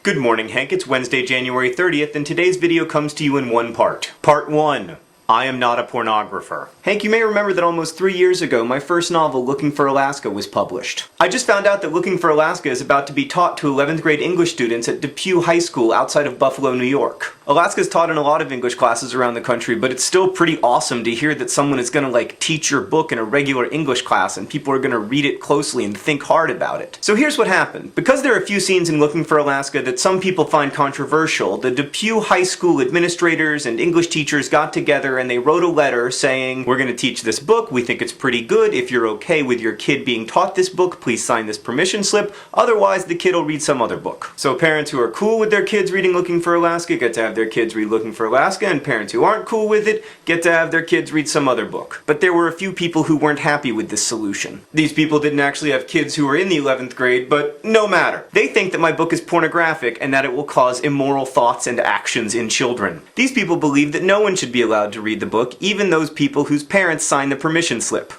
Good morning, Hank. It's Wednesday, January 30th, and today's video comes to you in one part. Part 1. I am not a pornographer. Hank, you may remember that almost 3 years ago, my first novel, Looking for Alaska, was published. I just found out that Looking for Alaska is about to be taught to 11th grade English students at Depew High School outside of Buffalo, New York. Alaska is taught in a lot of English classes around the country, but it's still pretty awesome to hear that someone is gonna teach your book in a regular English class and people are gonna read it closely and think hard about it. So here's what happened. Because there are a few scenes in Looking for Alaska that some people find controversial, the Depew High School administrators and English teachers got together and they wrote a letter saying, we're going to teach this book, we think it's pretty good, if you're okay with your kid being taught this book, please sign this permission slip, otherwise the kid will read some other book. So parents who are cool with their kids reading Looking for Alaska get to have their kids read Looking for Alaska, and parents who aren't cool with it get to have their kids read some other book. But there were a few people who weren't happy with this solution. These people didn't actually have kids who were in the 11th grade, but no matter. They think that my book is pornographic and that it will cause immoral thoughts and actions in children. These people believe that no one should be allowed to read the book, even those people whose parents signed the permission slip.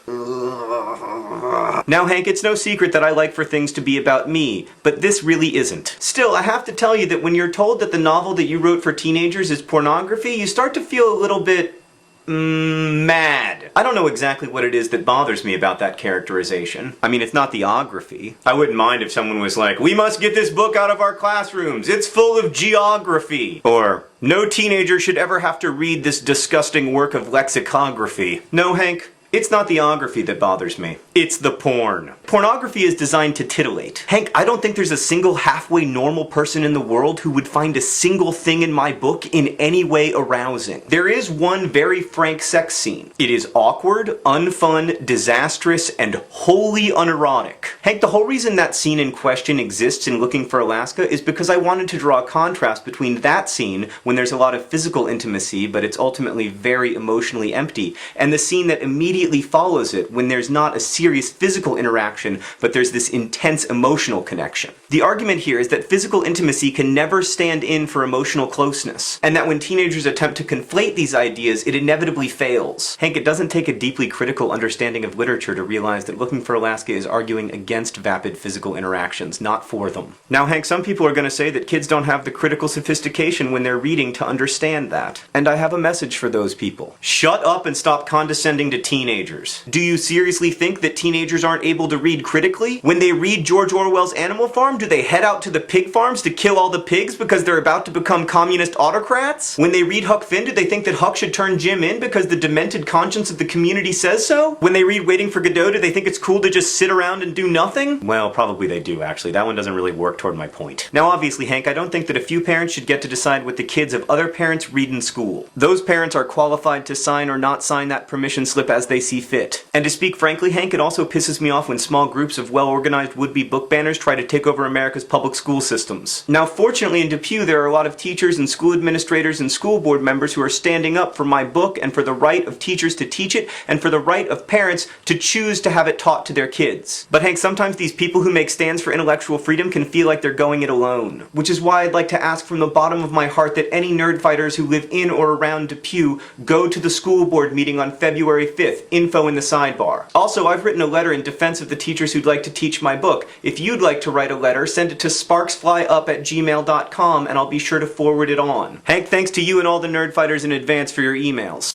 Now, Hank, it's no secret that I like for things to be about me, but this really isn't. Still, I have to tell you that when you're told that the novel that you wrote for teenagers is pornography, you start to feel a little bit mad. I don't know exactly what it is that bothers me about that characterization. I mean, it's not the ography. I wouldn't mind if someone was like, we must get this book out of our classrooms, it's full of geography. Or, no teenager should ever have to read this disgusting work of lexicography. No, Hank, it's not the ography that bothers me. It's the porn. Pornography is designed to titillate. Hank, I don't think there's a single halfway normal person in the world who would find a single thing in my book in any way arousing. There is one very frank sex scene. It is awkward, unfun, disastrous, and wholly unerotic. Hank, the whole reason that scene in question exists in Looking for Alaska is because I wanted to draw a contrast between that scene, when there's a lot of physical intimacy, but it's ultimately very emotionally empty, and the scene that immediately follows it, when there's not a serious physical interaction, but there's this intense emotional connection. The argument here is that physical intimacy can never stand in for emotional closeness, and that when teenagers attempt to conflate these ideas, it inevitably fails. Hank, it doesn't take a deeply critical understanding of literature to realize that Looking for Alaska is arguing against vapid physical interactions, not for them. Now, Hank, some people are going to say that kids don't have the critical sophistication when they're reading to understand that. And I have a message for those people. Shut up and stop condescending to teenagers. Do you seriously think that teenagers aren't able to read critically? When they read George Orwell's Animal Farm, do they head out to the pig farms to kill all the pigs because they're about to become communist autocrats? When they read Huck Finn, do they think that Huck should turn Jim in because the demented conscience of the community says so? When they read Waiting for Godot, do they think it's cool to just sit around and do nothing? Well, probably they do, actually. That one doesn't really work toward my point. Now, obviously, Hank, I don't think that a few parents should get to decide what the kids of other parents read in school. Those parents are qualified to sign or not sign that permission slip as they see fit. And to speak frankly, Hank, it also pisses me off when small groups of well-organized would-be book banners try to take over America's public school systems. Now, fortunately in Depew, there are a lot of teachers and school administrators and school board members who are standing up for my book and for the right of teachers to teach it and for the right of parents to choose to have it taught to their kids. But Hank, sometimes these people who make stands for intellectual freedom can feel like they're going it alone. Which is why I'd like to ask from the bottom of my heart that any nerd fighters who live in or around Depew go to the school board meeting on February 5th, info in the sidebar. Also, I've written a letter in defense of the teachers who'd like to teach my book. If you'd like to write a letter, send it to sparksflyup@gmail.com and I'll be sure to forward it on. Hank, thanks to you and all the nerd fighters in advance for your emails.